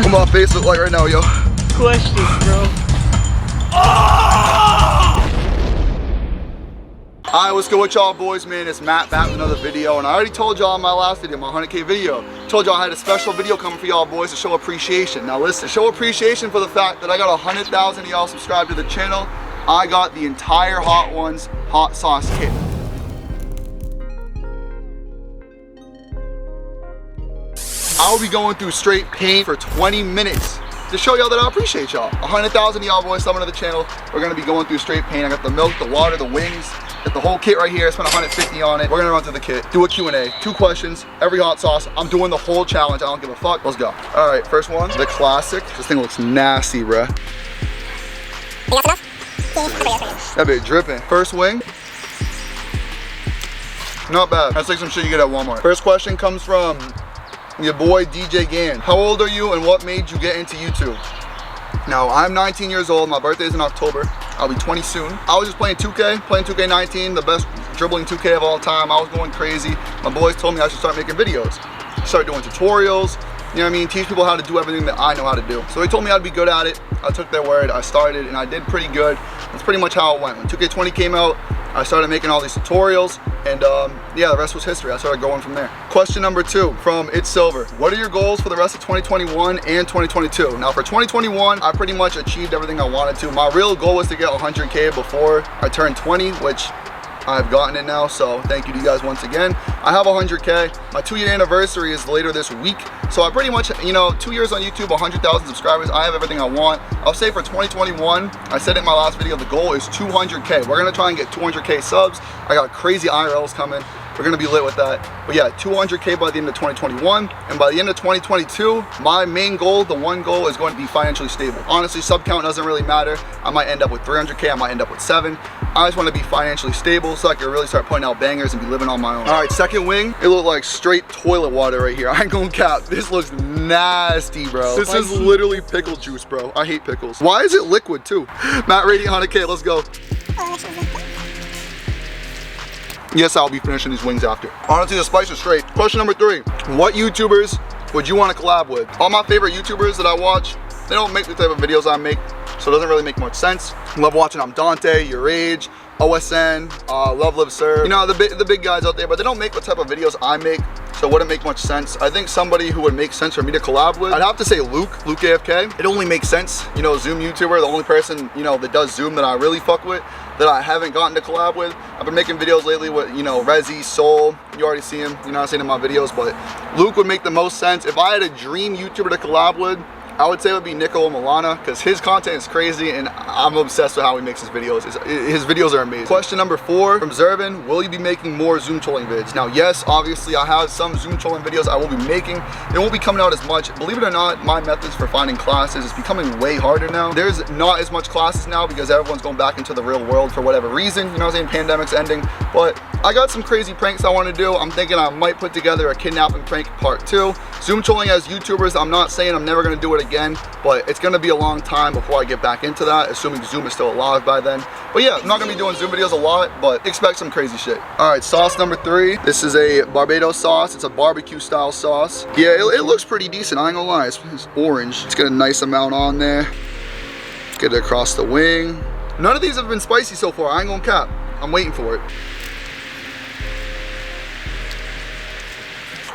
What my face look like right now, yo? Questions, bro. Alright, what's good with y'all boys, man? It's Matt back with another video, and I already told y'all in my last video, my 100K video, told y'all I had a special video coming for y'all boys to show appreciation. Now listen, show appreciation for the fact that I got 100,000 of y'all subscribed to the channel. I got the entire Hot Ones hot sauce kit. I'll be going through straight paint for 20 minutes to show y'all that I appreciate y'all. 100,000 of y'all boys summing to the channel. We're gonna be going through straight paint. I got the milk, the water, the wings. Got the whole kit right here. I spent 150 on it. We're gonna run through the kit, do a Q&A, 2 questions, every hot sauce. I'm doing the whole challenge. I don't give a fuck. Let's go. All right, first one, the classic. This thing looks nasty, bruh. That bit dripping. First wing. Not bad. That's like some shit you get at Walmart. First question comes from your boy DJ Gan. How old are you and what made you get into YouTube? Now, I'm 19 years old. My birthday is in October. I'll be 20 soon. I was just playing 2K, playing 2K19, the best dribbling 2K of all time. I was going crazy. My boys told me I should start making videos. Start doing tutorials, you know what I mean? Teach people how to do everything that I know how to do. So they told me I'd be good at it. I took their word, I started, and I did pretty good. That's pretty much how it went. When 2K20 came out, I started making all these tutorials, and yeah, the rest was history. I started going from there. Question number 2 from It's Silver. What are your goals for the rest of 2021 and 2022? Now for 2021, I pretty much achieved everything I wanted to. My real goal was to get 100K before I turned 20, which I've gotten it now, so thank you to you guys once again. I have 100K. My 2-year anniversary is later this week, so I pretty much, you know, 2 years on YouTube, 100,000 subscribers. I have everything I want. I'll say for 2021, I said it in my last video, the goal is 200K. We're gonna try and get 200K subs. I got crazy IRLs coming. We're gonna be lit with that. But yeah, 200K by the end of 2021, and by the end of 2022, my main goal, the one goal, is going to be financially stable. Honestly, sub count doesn't really matter. I might end up with 300K, I might end up with 7. I just want to be financially stable so I can really start putting out bangers and be living on my own. All right, second wing, it looked like straight toilet water right here. I ain't gonna cap, this looks nasty, bro. This is literally pickle juice, bro. I hate pickles. Why is it liquid too? MattRadiant 100K, let's go. Yes, I'll be finishing these wings after. Honestly, the spice is straight. Question number 3. What YouTubers would you want to collab with? All my favorite YouTubers that I watch, they don't make the type of videos I make, so it doesn't really make much sense. Love watching Dante, Your Age, OSN, Love Live Serve. You know, the big guys out there, but they don't make the type of videos I make, so it wouldn't make much sense. I think somebody who would make sense for me to collab with, I'd have to say Luke AFK. It only makes sense, you know, Zoom YouTuber, the only person, you know, that does Zoom that I really fuck with, that I haven't gotten to collab with. I've been making videos lately with, you know, Rezi, Soul, you already see him, you know, I've seen him in my videos, but Luke would make the most sense. If I had a dream YouTuber to collab with, I would say it would be Nico Milana, because his content is crazy and I'm obsessed with how he makes his videos. His videos are amazing. Question number 4 from Zervin, will you be making more Zoom trolling vids? Now, yes, obviously I have some Zoom trolling videos I will be making. They won't be coming out as much. Believe it or not, my methods for finding classes is becoming way harder now. There's not as much classes now because everyone's going back into the real world for whatever reason. You know what I'm saying? Pandemic's ending. But I got some crazy pranks I want to do. I'm thinking I might put together a kidnapping prank part 2. Zoom trolling as YouTubers, I'm not saying I'm never going to do it again, but it's going to be a long time before I get back into that, assuming Zoom is still alive by then. But yeah, I'm not going to be doing Zoom videos a lot, but expect some crazy shit. All right, sauce number 3. This is a Barbados sauce. It's a barbecue style sauce. Yeah, it looks pretty decent. I ain't gonna lie. It's orange. Let's get a nice amount on there. Let's get it across the wing. None of these have been spicy so far. I ain't gonna cap. I'm waiting for it.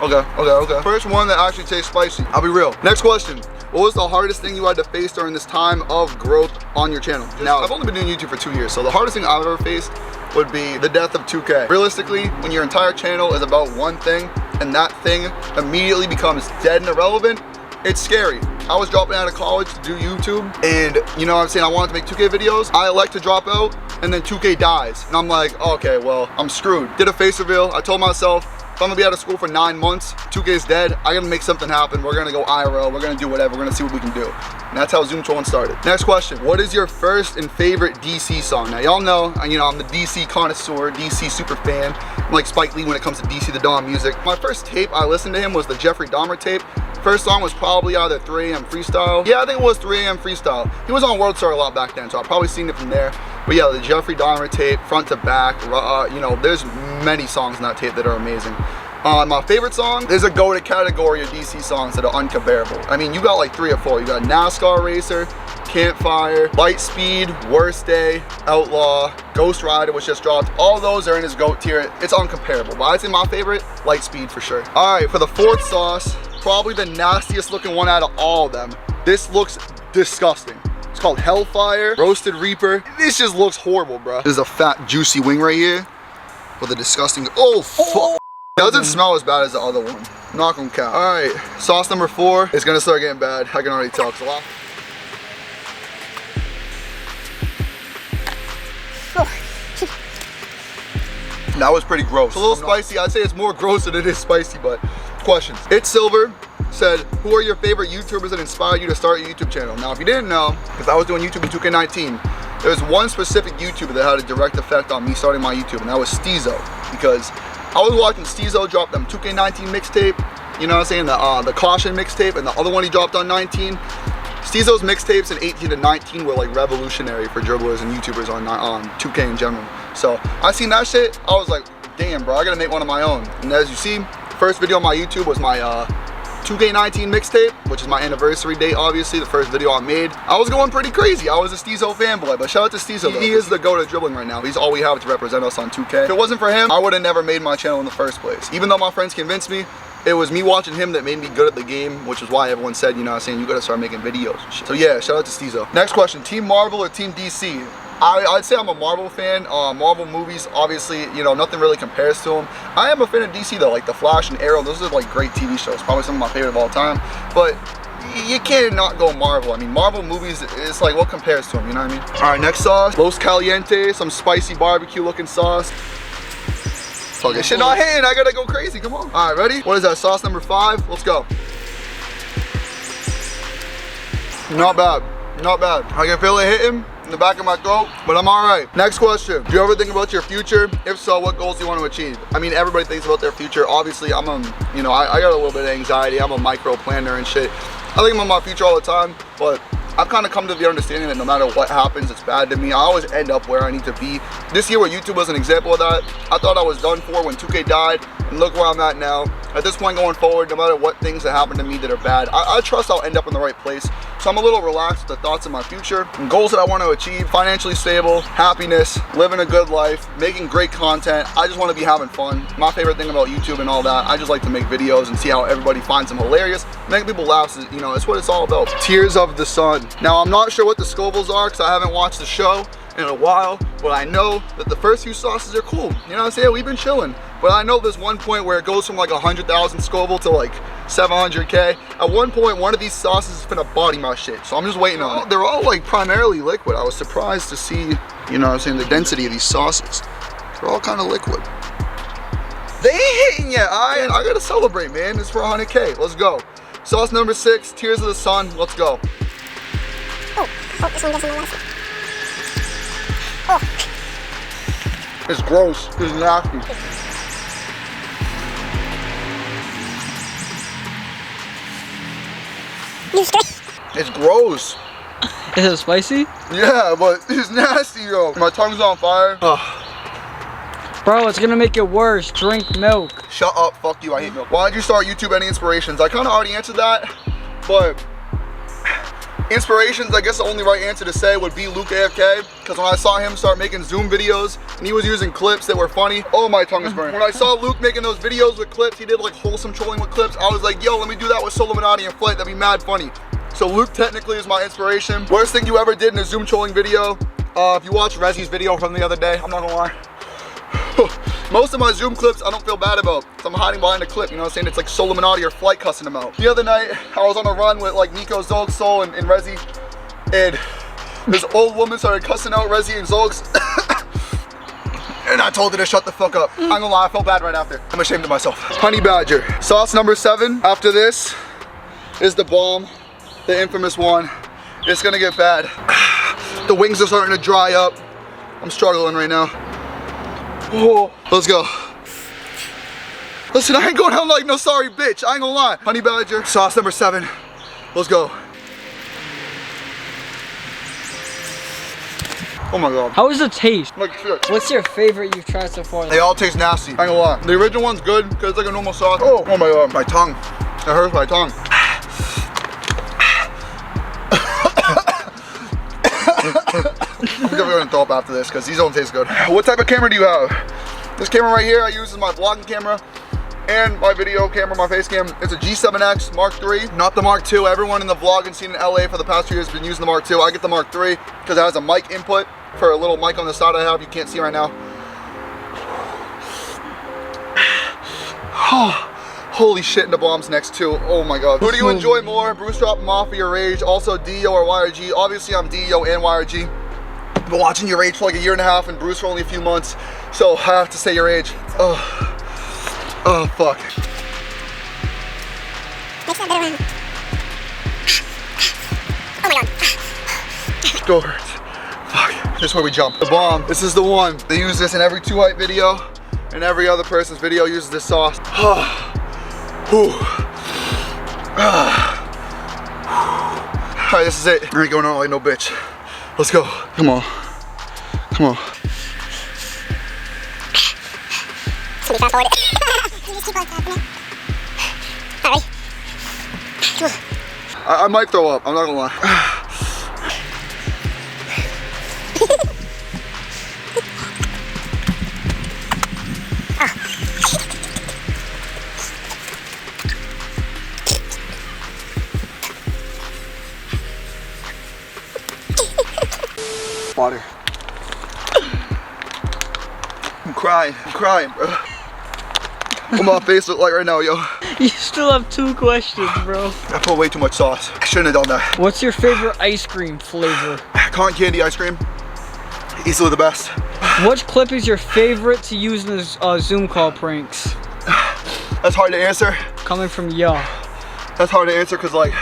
Okay. First one that actually tastes spicy. I'll be real. Next question. What was the hardest thing you had to face during this time of growth on your channel? Now, I've only been doing YouTube for 2 years, so the hardest thing I've ever faced would be the death of 2K. Realistically, when your entire channel is about one thing and that thing immediately becomes dead and irrelevant, it's scary. I was dropping out of college to do YouTube, and you know what I'm saying, I wanted to make 2K videos. I elect to drop out, and then 2K dies. And I'm like, okay, well, I'm screwed. Did a face reveal. I told myself, if I'm gonna be out of school for 9 months, 2K's dead, I gotta make something happen. We're gonna go IRL, we're gonna do whatever, we're gonna see what we can do. And that's how Zoom trolling started. Next question, what is your first and favorite DC song? Now y'all know, you know, I'm the DC connoisseur, DC super fan. I'm like Spike Lee when it comes to DC the Dawn music. My first tape I listened to him was the Jeffrey Dahmer tape. First song was probably either 3 AM Freestyle. Yeah, I think it was 3 AM Freestyle. He was on World Star a lot back then, so I've probably seen it from there. But yeah, the Jeffrey Dahmer tape, front to back, you know, there's many songs in that tape that are amazing. My favorite song, there's a go-to category of DC songs that are uncomparable. I mean, you got like 3 or 4. You got NASCAR Racer, Campfire, Lightspeed, Worst Day, Outlaw, Ghost Rider, which just dropped. All those are in his GOAT tier. It's uncomparable, but I'd say my favorite, Lightspeed for sure. All right, for the 4th sauce, probably the nastiest looking one out of all of them. This looks disgusting. It's called Hellfire Roasted Reaper. This just looks horrible, bro. This is a fat, juicy wing right here with a disgusting, oh, fuck. It doesn't smell as bad as the other one. Not gonna count. All right, sauce number 4 is gonna start getting bad. I can already tell. It's a lot. That was pretty gross. It's a little spicy. I'd say it's more gross than it is spicy, but questions. It's Silver said, who are your favorite YouTubers that inspired you to start your YouTube channel? Now, if you didn't know, because I was doing YouTube in 2K19, there was one specific YouTuber that had a direct effect on me starting my YouTube, and that was Steezo, because I was watching Steezo drop them 2K19 mixtape, you know what I'm saying, the Caution mixtape, and the other one he dropped on 19. Steezo's mixtapes in 18 to 19 were like revolutionary for dribblers and YouTubers on 2K in general. So I seen that shit, I was like, damn bro, I gotta make one of my own. And as you see, first video on my YouTube was my 2K19 mixtape, which is my anniversary date, obviously, the first video I made. I was going pretty crazy. I was a Steezo fanboy, but shout out to Steezo. He is the go-to dribbling right now. He's all we have to represent us on 2K. If it wasn't for him, I would have never made my channel in the first place. Even though my friends convinced me, it was me watching him that made me good at the game, which is why everyone said, you know what I'm saying, you gotta start making videos and shit. So yeah, shout out to Steezo. Next question, Team Marvel or Team DC? I'd say I'm a Marvel fan. Marvel movies, obviously, you know, nothing really compares to them. I am a fan of DC though, like The Flash and Arrow. Those are like great TV shows, probably some of my favorite of all time. But you can't not go Marvel. I mean, Marvel movies, it's like, what compares to them, you know what I mean? All right, next sauce, Los Caliente, some spicy barbecue looking sauce. Fuck this shit not hitting, I gotta go crazy, come on. All right, ready? What is that, sauce number 5? Let's go. Not bad, not bad. I can feel it hitting in the back of my throat, but I'm all right. Next question, do you ever think about your future? If so, what goals do you want to achieve? I mean, everybody thinks about their future. Obviously, I got a little bit of anxiety. I'm a micro planner and shit. I think about my future all the time, but I've kind of come to the understanding that no matter what happens, it's bad to me. I always end up where I need to be. This year with YouTube was an example of that. I thought I was done for when 2K died, and look where I'm at now. At this point going forward, no matter what things that happen to me that are bad, I trust I'll end up in the right place. So I'm a little relaxed with the thoughts of my future and goals that I want to achieve: financially stable, happiness, living a good life, making great content. I just want to be having fun. My favorite thing about YouTube and all that, I just like to make videos and see how everybody finds them hilarious. Making people laugh, you know, it's what it's all about. Tears of the Sun. Now, I'm not sure what the Scovilles are because I haven't watched the show in a while, but I know that the first few sauces are cool. You know what I'm saying? We've been chilling. But I know there's one point where it goes from like 100,000 Scoville to like 700K. At one point, one of these sauces is finna body my shit. So I'm just waiting on it. They're all like primarily liquid. I was surprised to see, you know what I'm saying, the density of these sauces. They're all kind of liquid. They ain't hitting yet. I gotta celebrate, man. It's for 100K. Let's go. Sauce number 6, Tears of the Sun. Let's go. Oh, this one doesn't last. Oh. It's gross. It's nasty. It's gross. Is it spicy? Yeah, but it's nasty, yo. My tongue's on fire. Bro, it's gonna make it worse. Drink milk. Shut up, fuck you, I hate milk. Why did you start YouTube? Any inspirations? I kind of already answered that, but inspirations, I guess the only right answer to say would be Luke AFK, because when I saw him start making Zoom videos and he was using clips that were funny, oh, my tongue is burning. When I saw Luke making those videos with clips, he did like wholesome trolling with clips, I was like, yo, let me do that with Solomonati and Flight, that'd be mad funny. So Luke technically is my inspiration. Worst thing you ever did in a Zoom trolling video, if you watched Rezzy's video from the other day, I'm not gonna lie. Most of my Zoom clips I don't feel bad about, so I'm hiding behind a clip, you know what I'm saying? It's like Solomonati or Flight cussing them out. The other night, I was on a run with like Nico, Zolx, Sol, and Rezzy, and this old woman started cussing out Rezzy and Zolx, and I told her to shut the fuck up. I'm gonna lie, I felt bad right after. I'm ashamed of myself. Honey Badger. Sauce number 7, after this, is the bomb, the infamous one. It's gonna get bad. The wings are starting to dry up. I'm struggling right now. Oh, let's go. Listen, I ain't going out like no sorry bitch. I ain't gonna lie. Honey Badger, sauce number 7. Let's go. Oh my god. How is the taste? Like shit. What's your favorite you've tried so far? They all taste nasty. I ain't gonna lie. The original one's good because it's like a normal sauce. Oh my god. My tongue. It hurts my tongue. I'm definitely gonna throw up after this because these don't taste good. What type of camera do you have? This camera right here I use is my vlogging camera and my video camera, my face cam. It's a G7X Mark III, not the Mark II. Everyone in the vlogging scene in LA for the past 2 years has been using the Mark II. I get the Mark III because it has a mic input for a little mic on the side I have. You can't see right now. Holy shit, and the bomb's next too. Oh my god. Who do you enjoy more? Bruce Drop, Mafia, Rage, also DEO or YRG? Obviously I'm DEO and YRG. I've been watching your Rage for like a year and a half and Bruce for only a few months. So I have to say your Rage. Oh fuck. Makes that better one. Oh my god. Still hurts. Fuck. This is where we jump. The bomb. This is the one. They use this in every 2 Hype video and every other person's video uses this sauce. Alright, this is it. I ain't going on like no bitch. Let's go. Come on. Come on. Can we fast forward it? Can you just keep on tapping it? Alright. Come on. I might throw up. I'm not gonna lie. Water. I'm crying, bro. What my face look like right now, yo? You still have 2 questions, bro. I put way too much sauce. I shouldn't have done that. What's your favorite ice cream flavor? Cotton candy ice cream. Easily the best. What clip is your favorite to use in the Zoom call pranks? That's hard to answer. Coming from Yo. That's hard to answer because like,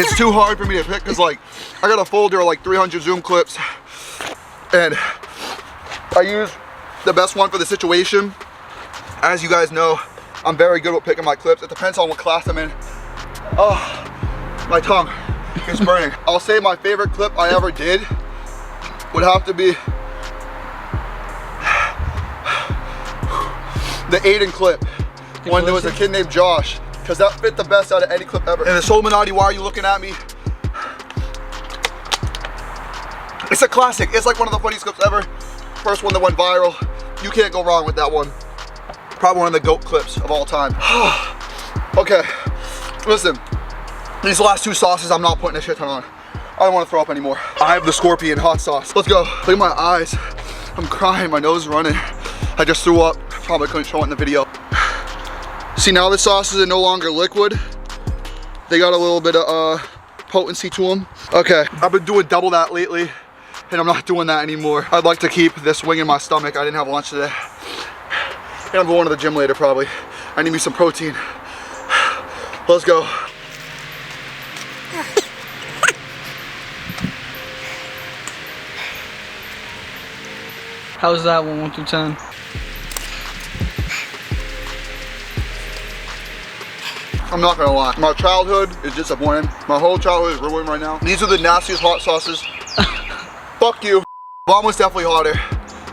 it's too hard for me to pick because like, I got a folder of like 300 Zoom clips and I use the best one for the situation. As you guys know, I'm very good with picking my clips. It depends on what class I'm in. Oh, my tongue is burning. I'll say my favorite clip I ever did would have to be the Aiden clip when there was a kid named Josh, because that fit the best out of any clip ever. And the Illuminati, why are you looking at me? It's a classic. It's like one of the funniest clips ever. First one that went viral. You can't go wrong with that one. Probably one of the GOAT clips of all time. Okay, listen. These last 2 sauces, I'm not putting a shit ton on. I don't want to throw up anymore. I have the Scorpion hot sauce. Let's go. Look at my eyes. I'm crying, my nose is running. I just threw up. Probably couldn't show it in the video. See, now the sauces are no longer liquid. They got a little bit of potency to them. Okay, I've been doing double that lately, and I'm not doing that anymore. I'd like to keep this wing in my stomach. I didn't have lunch today. And I'm going to the gym later probably. I need me some protein. Let's go. How's that one, 1 through 10? I'm not gonna lie, my childhood is disappointing. My whole childhood is ruined right now. These are the nastiest hot sauces. Fuck you. Bomb was definitely hotter,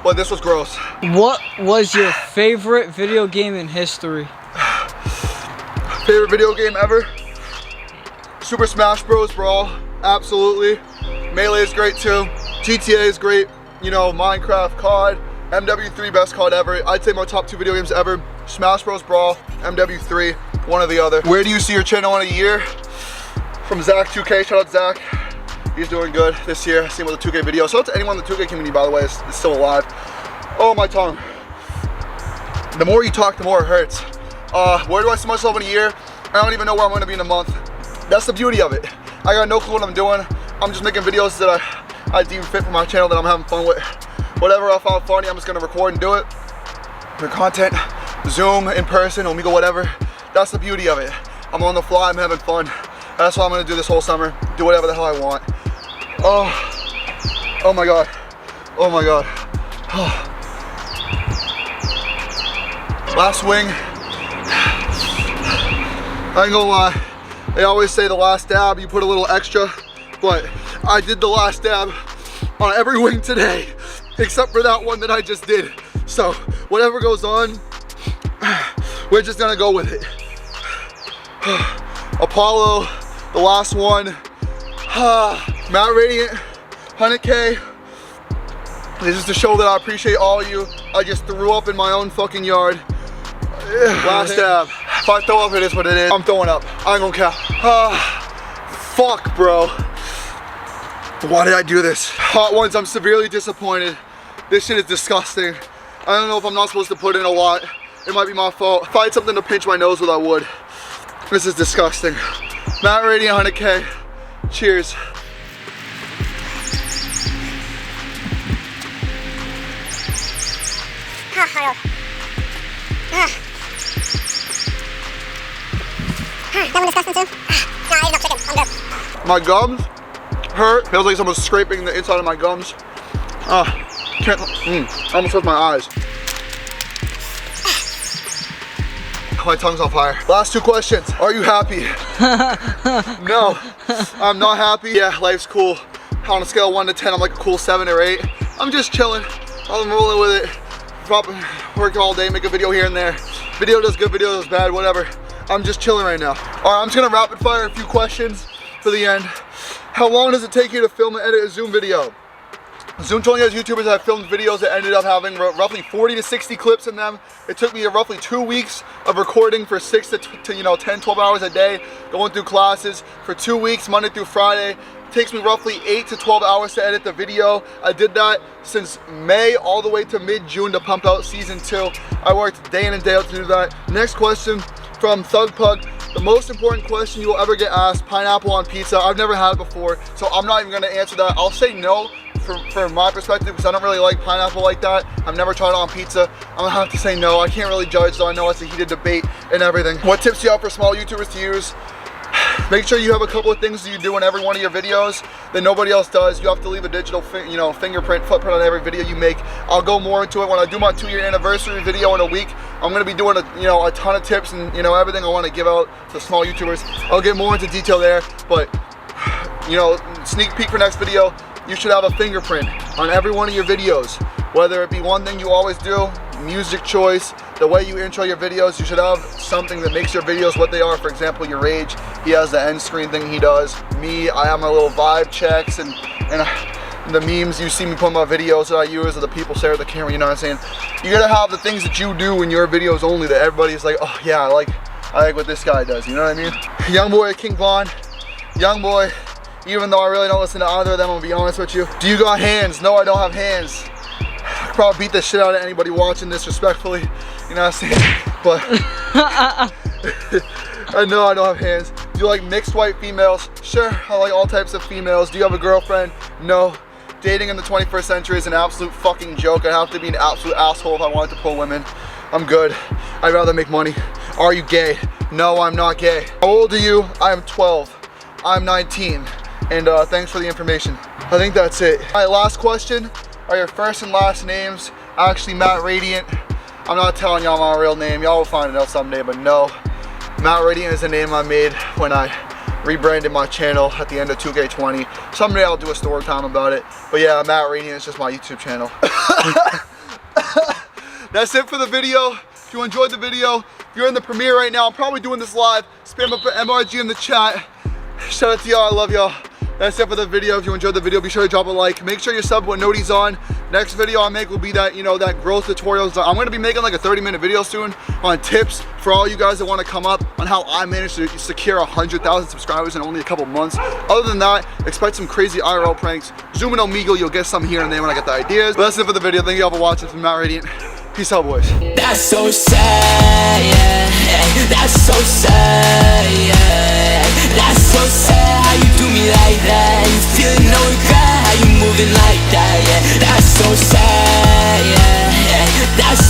but this was gross. What was your favorite video game in history? Favorite video game ever? Super Smash Bros. Brawl, absolutely. Melee is great too. GTA is great. You know, Minecraft, COD, MW3 best COD ever. I'd say my top 2 video games ever. Smash Bros. Brawl, MW3, one or the other. Where do you see your channel in a year? From Zach2K, shout out Zach. He's doing good this year. I see him with a 2K video. Shout out to anyone in the 2K community, by the way, is still alive. Oh, my tongue. The more you talk, the more it hurts. Where do I see myself in a year? I don't even know where I'm gonna be in a month. That's the beauty of it. I got no clue what I'm doing. I'm just making videos that I deem fit for my channel that I'm having fun with. Whatever I found funny, I'm just gonna record and do it. For content, Zoom, in person, Omegle, whatever. That's the beauty of it. I'm on the fly, I'm having fun. That's what I'm gonna do this whole summer. Do whatever the hell I want. Oh my God. Oh my God. Oh. Last swing. I ain't gonna lie. They always say the last dab, you put a little extra, but I did the last dab on every wing today, except for that one that I just did. So whatever goes on, we're just gonna go with it. Apollo, the last one. MattRadiant 100K. This is to show that I appreciate all of you. I just threw up in my own fucking yard. Last dab. If I throw up, it is what it is. I'm throwing up. I ain't gonna cap. Fuck, bro. Why did I do this? Hot ones, I'm severely disappointed. This shit is disgusting. I don't know if I'm not supposed to put in a lot. It might be my fault. If I had something to pinch my nose with, I would. This is disgusting. MattRadiant 100K. Cheers. That one disgusting too? No, I ate enough chicken. I'm good. My gums hurt. Feels like someone's scraping the inside of my gums. Can't. I almost closed my eyes. My tongue's on fire. Last two questions. Are you happy? No, I'm not happy. Yeah, life's cool. On a scale of 1 to 10, I'm like a cool 7 or 8. I'm just chilling. I'm rolling with it. Working all day, make a video here and there. Video does good, video does bad, whatever. I'm just chilling right now. All right, I'm just gonna rapid fire a few questions for the end. How long does it take you to film and edit a Zoom video? Zoom told me as YouTubers that filmed videos that ended up having roughly 40 to 60 clips in them. It took me roughly 2 weeks of recording for 6 to 10, 12 hours a day, going through classes for 2 weeks, Monday through Friday. It takes me roughly 8 to 12 hours to edit the video. I did that since May all the way to mid-June to pump out season 2. I worked day in and day out to do that. Next question from Thug Pug. The most important question you will ever get asked, pineapple on pizza. I've never had it before, so I'm not even gonna answer that. I'll say no from my perspective because I don't really like pineapple like that. I've never tried it on pizza. I'm gonna have to say no. I can't really judge, so I know it's a heated debate and everything. What tips do you have for small YouTubers to use? Make sure you have a couple of things that you do in every one of your videos that nobody else does. You have to leave a digital fingerprint, footprint on every video you make. I'll go more into it when I do my 2-year anniversary video in a week. I'm gonna be doing a ton of tips and everything I want to give out to small YouTubers. I'll get more into detail there, but sneak peek for next video. You should have a fingerprint on every one of your videos, whether it be one thing you always do, music choice, the way you intro your videos. You should have something that makes your videos what they are. For example, your Rage, he has the end screen thing he does. Me, I have my little vibe checks and the memes you see me put in my videos that I use, or the people stare at the camera, you know what I'm saying? You gotta have the things that you do in your videos only that everybody's like, oh yeah, I like what this guy does, you know what I mean? Young boy, King Von, young boy. Even though I really don't listen to either of them, I'm gonna be honest with you. Do you got hands? No, I don't have hands. I could probably beat the shit out of anybody watching this respectfully, you know what I'm saying? But I know I don't have hands. Do you like mixed white females? Sure, I like all types of females. Do you have a girlfriend? No. Dating in the 21st century is an absolute fucking joke. I have to be an absolute asshole if I wanted to pull women. I'm good. I'd rather make money. Are you gay? No, I'm not gay. How old are you? I am 12. I'm 19. And thanks for the information. I think that's it. All right, last question. Are your first and last names actually MattRadiant? I'm not telling y'all my real name. Y'all will find it out someday, but no. MattRadiant is the name I made when I rebranded my channel at the end of 2K20. Someday I'll do a story time about it. But yeah, MattRadiant is just my YouTube channel. That's it for the video. If you enjoyed the video, if you're in the premiere right now, I'm probably doing this live. Spam up an MRG in the chat. Shout out to y'all, I love y'all. That's it for the video. If you enjoyed the video, be sure to drop a like. Make sure you're subbed when Noti's on. Next video I make will be that, that growth tutorials. I'm gonna be making like a 30-minute video soon on tips for all you guys that wanna come up on how I managed to secure 100,000 subscribers in only a couple months. Other than that, expect some crazy IRL pranks. Zoom in Omegle, you'll get some here and there when I get the ideas. But that's it for the video. Thank you all for watching from MattRadiant. Peace out, boys. That's so sad, yeah. That's so sad, yeah. That's so sad how you do me like that. You feeling no regret, how you moving like that, yeah. That's so sad, yeah. That's